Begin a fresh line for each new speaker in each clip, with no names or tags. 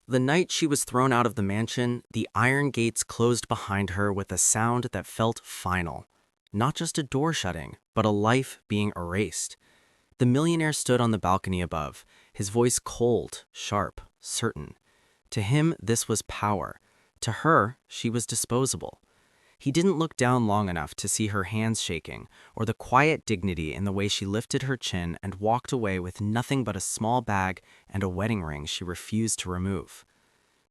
The night she was thrown out of the mansion, the iron gates closed behind her with a sound that felt final. Not just a door shutting, but a life being erased. The millionaire stood on the balcony above, his voice cold, sharp, certain. To him, this was power. To her, she was disposable. He didn't look down long enough to see her hands shaking, or the quiet dignity in the way she lifted her chin and walked away with nothing but a small bag and a wedding ring she refused to remove.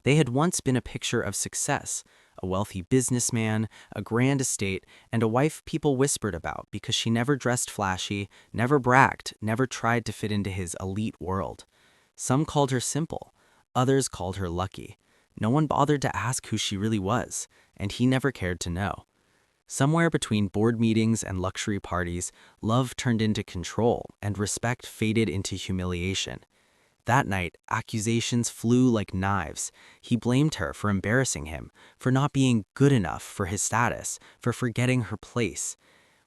They had once been a picture of success, a wealthy businessman, a grand estate, and a wife people whispered about because she never dressed flashy, never bragged, never tried to fit into his elite world. Some called her simple, others called her lucky. No one bothered to ask who she really was, and he never cared to know. Somewhere between board meetings and luxury parties, love turned into control and respect faded into humiliation. That night, accusations flew like knives. He blamed her for embarrassing him, for not being good enough for his status, for forgetting her place.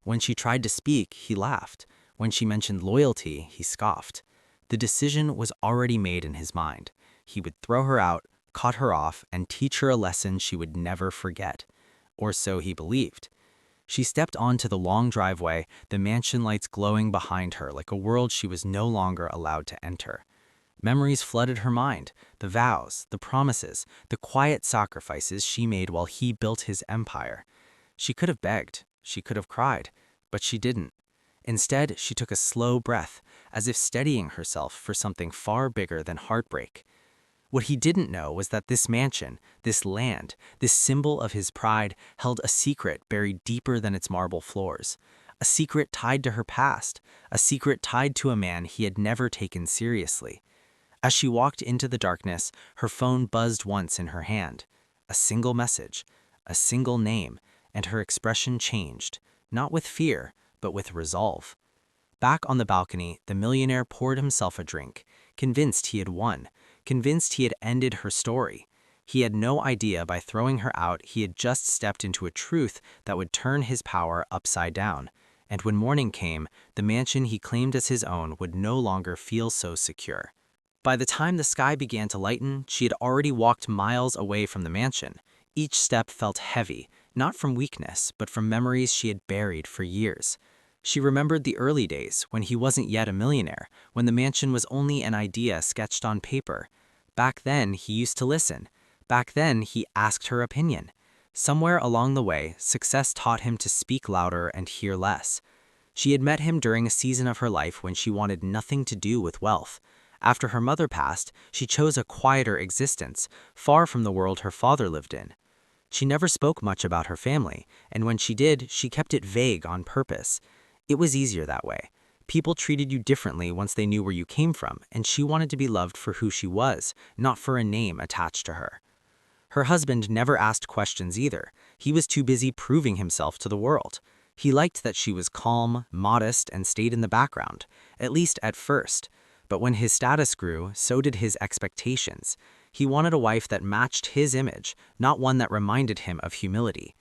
When she tried to speak, he laughed. When she mentioned loyalty, he scoffed. The decision was already made in his mind. He would throw her out, cut her off, and teach her a lesson she would never forget. Or so he believed. She stepped onto the long driveway, the mansion lights glowing behind her like a world she was no longer allowed to enter. Memories flooded her mind, the vows, the promises, the quiet sacrifices she made while he built his empire. She could have begged, she could have cried, but she didn't. Instead, she took a slow breath, as if steadying herself for something far bigger than heartbreak. What he didn't know was that this mansion, this land, this symbol of his pride held a secret buried deeper than its marble floors. A secret tied to her past, a secret tied to a man he had never taken seriously. As she walked into the darkness, her phone buzzed once in her hand. A single message, a single name, and her expression changed, not with fear, but with resolve. Back on the balcony, the millionaire poured himself a drink, convinced he had won, convinced he had ended her story. He had no idea by throwing her out he had just stepped into a truth that would turn his power upside down. And when morning came, the mansion he claimed as his own would no longer feel so secure. By the time the sky began to lighten, she had already walked miles away from the mansion. Each step felt heavy, not from weakness, but from memories she had buried for years. She remembered the early days, when he wasn't yet a millionaire, when the mansion was only an idea sketched on paper. Back then, he used to listen. Back then, he asked her opinion. Somewhere along the way, success taught him to speak louder and hear less. She had met him during a season of her life when she wanted nothing to do with wealth. After her mother passed, she chose a quieter existence, far from the world her father lived in. She never spoke much about her family, and when she did, she kept it vague on purpose. It was easier that way. People treated you differently once they knew where you came from, and she wanted to be loved for who she was, not for a name attached to her. Her husband never asked questions either. He was too busy proving himself to the world. He liked that she was calm, modest, and stayed in the background, at least at first. But when his status grew, so did his expectations. He wanted a wife that matched his image, not one that reminded him of humility.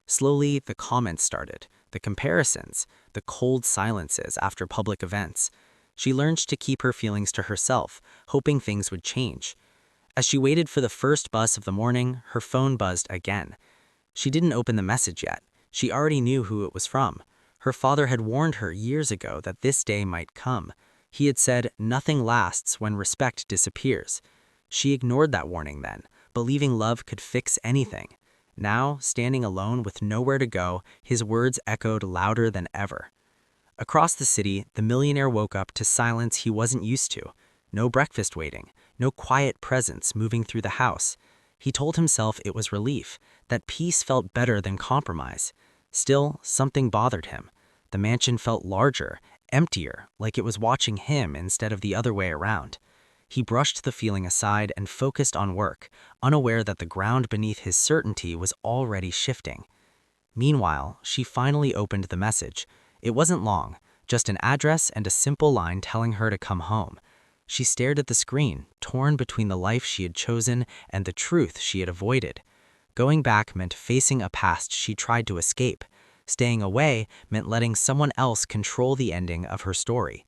Slowly, the comments started, the comparisons, the cold silences after public events. She learned to keep her feelings to herself, hoping things would change. As she waited for the first bus of the morning, her phone buzzed again. She didn't open the message yet. She already knew who it was from. Her father had warned her years ago that this day might come. He had said, "Nothing lasts when respect disappears." She ignored that warning then, believing love could fix anything. Now, standing alone with nowhere to go, his words echoed louder than ever. Across the city, the millionaire woke up to silence he wasn't used to. No breakfast waiting, no quiet presence moving through the house. He told himself it was relief, that peace felt better than compromise. Still, something bothered him. The mansion felt larger, emptier, like it was watching him instead of the other way around. He brushed the feeling aside and focused on work, unaware that the ground beneath his certainty was already shifting. Meanwhile, she finally opened the message. It wasn't long, just an address and a simple line telling her to come home. She stared at the screen, torn between the life she had chosen and the truth she had avoided. Going back meant facing a past she tried to escape. Staying away meant letting someone else control the ending of her story.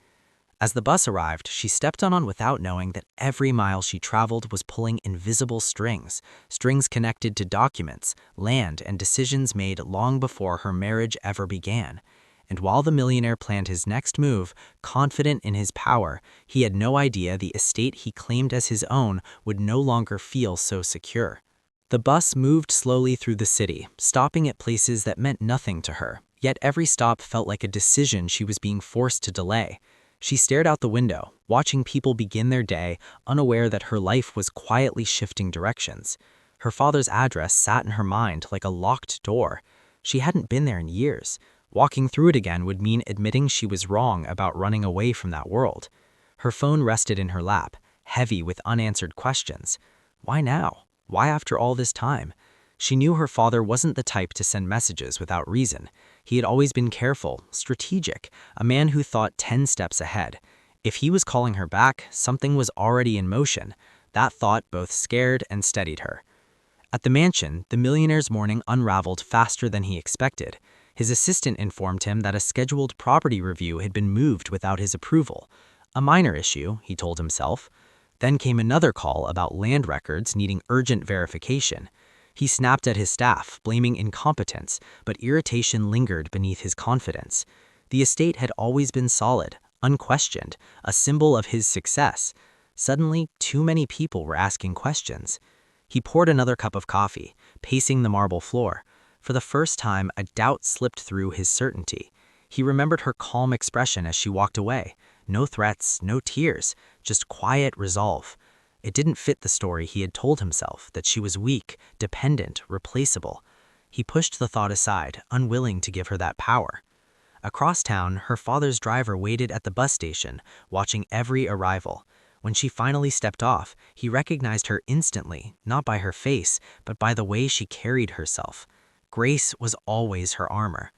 As the bus arrived, she stepped on without knowing that every mile she traveled was pulling invisible strings connected to documents, land, and decisions made long before her marriage ever began. And while the millionaire planned his next move, confident in his power, he had no idea the estate he claimed as his own would no longer feel so secure. The bus moved slowly through the city, stopping at places that meant nothing to her, yet every stop felt like a decision she was being forced to delay. She stared out the window, watching people begin their day, unaware that her life was quietly shifting directions. Her father's address sat in her mind like a locked door. She hadn't been there in years. Walking through it again would mean admitting she was wrong about running away from that world. Her phone rested in her lap, heavy with unanswered questions. Why now? Why after all this time? She knew her father wasn't the type to send messages without reason. He had always been careful, strategic, a man who thought 10 steps ahead. If he was calling her back, something was already in motion. That thought both scared and steadied her. At the mansion, the millionaire's morning unraveled faster than he expected. His assistant informed him that a scheduled property review had been moved without his approval. A minor issue, he told himself. Then came another call about land records needing urgent verification. He snapped at his staff, blaming incompetence, but irritation lingered beneath his confidence. The estate had always been solid, unquestioned, a symbol of his success. Suddenly, too many people were asking questions. He poured another cup of coffee, pacing the marble floor. For the first time, a doubt slipped through his certainty. He remembered her calm expression as she walked away. No threats, no tears, just quiet resolve. It didn't fit the story he had told himself, that she was weak, dependent, replaceable. He pushed the thought aside, unwilling to give her that power. Across town, her father's driver waited at the bus station, watching every arrival. When she finally stepped off, he recognized her instantly, not by her face, but by the way she carried herself. Grace was always her armor.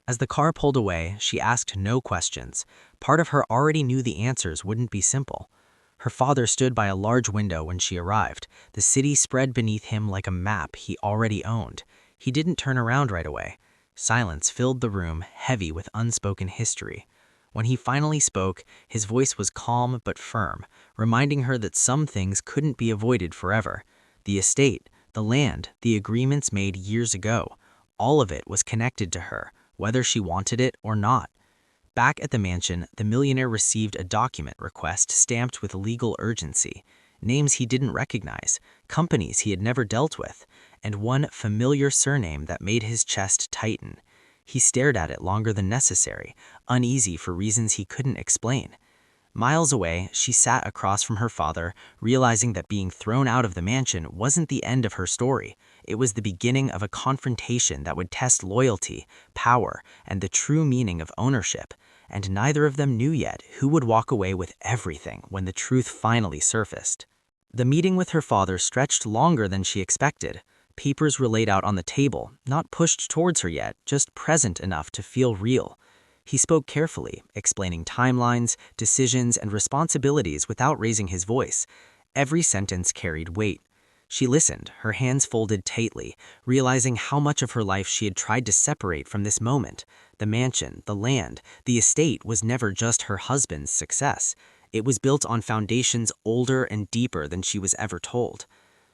As the car pulled away, she asked no questions. Part of her already knew the answers wouldn't be simple. Her father stood by a large window when she arrived, the city spread beneath him like a map he already owned. He didn't turn around right away. Silence filled the room, heavy with unspoken history. When he finally spoke, his voice was calm but firm, reminding her that some things couldn't be avoided forever. The estate, the land, the agreements made years ago, all of it was connected to her, whether she wanted it or not. Back at the mansion, the millionaire received a document request stamped with legal urgency, names he didn't recognize, companies he had never dealt with, and one familiar surname that made his chest tighten. He stared at it longer than necessary, uneasy for reasons he couldn't explain. Miles away, she sat across from her father, realizing that being thrown out of the mansion wasn't the end of her story. It was the beginning of a confrontation that would test loyalty, power, and the true meaning of ownership. And neither of them knew yet who would walk away with everything when the truth finally surfaced. The meeting with her father stretched longer than she expected. Papers were laid out on the table, not pushed towards her yet, just present enough to feel real. He spoke carefully, explaining timelines, decisions, and responsibilities without raising his voice. Every sentence carried weight. She listened, her hands folded tightly, realizing how much of her life she had tried to separate from this moment. The mansion, the land, the estate was never just her husband's success. It was built on foundations older and deeper than she was ever told.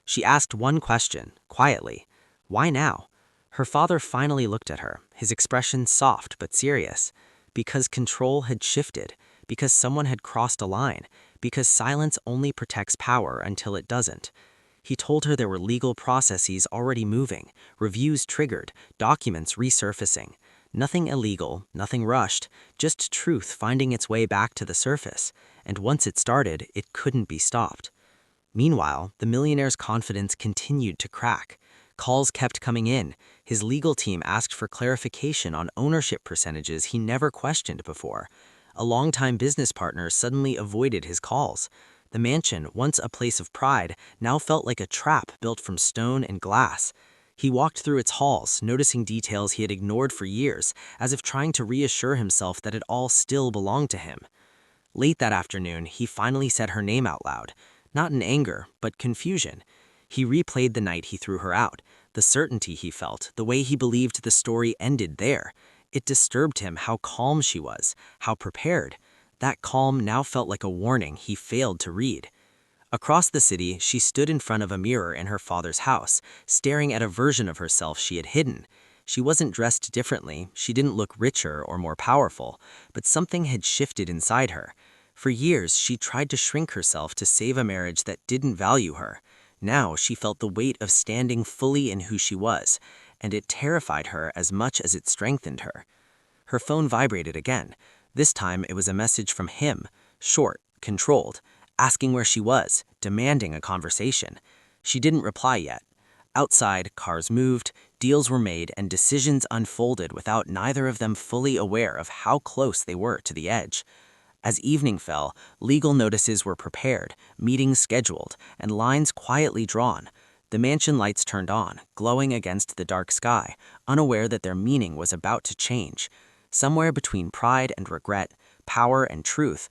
She asked one question, quietly. Why now? Her father finally looked at her, his expression soft but serious. Because control had shifted, because someone had crossed a line, because silence only protects power until it doesn't. He told her there were legal processes already moving, reviews triggered, documents resurfacing. Nothing illegal, nothing rushed, just truth finding its way back to the surface. And once it started, it couldn't be stopped. Meanwhile, the millionaire's confidence continued to crack. Calls kept coming in. His legal team asked for clarification on ownership percentages he never questioned before. A longtime business partner suddenly avoided his calls. The mansion, once a place of pride, now felt like a trap built from stone and glass. He walked through its halls, noticing details he had ignored for years, as if trying to reassure himself that it all still belonged to him. Late that afternoon, he finally said her name out loud, not in anger, but confusion. He replayed the night he threw her out, the certainty he felt, the way he believed the story ended there. It disturbed him how calm she was, how prepared. That calm now felt like a warning he failed to read. Across the city, she stood in front of a mirror in her father's house, staring at a version of herself she had hidden. She wasn't dressed differently, she didn't look richer or more powerful, but something had shifted inside her. For years, she tried to shrink herself to save a marriage that didn't value her. Now she felt the weight of standing fully in who she was, and it terrified her as much as it strengthened her. Her phone vibrated again. This time it was a message from him, short, controlled, asking where she was, demanding a conversation. She didn't reply yet. Outside, cars moved, deals were made, and decisions unfolded without neither of them fully aware of how close they were to the edge. As evening fell, legal notices were prepared, meetings scheduled, and lines quietly drawn. The mansion lights turned on, glowing against the dark sky, unaware that their meaning was about to change. Somewhere between pride and regret, power and truth,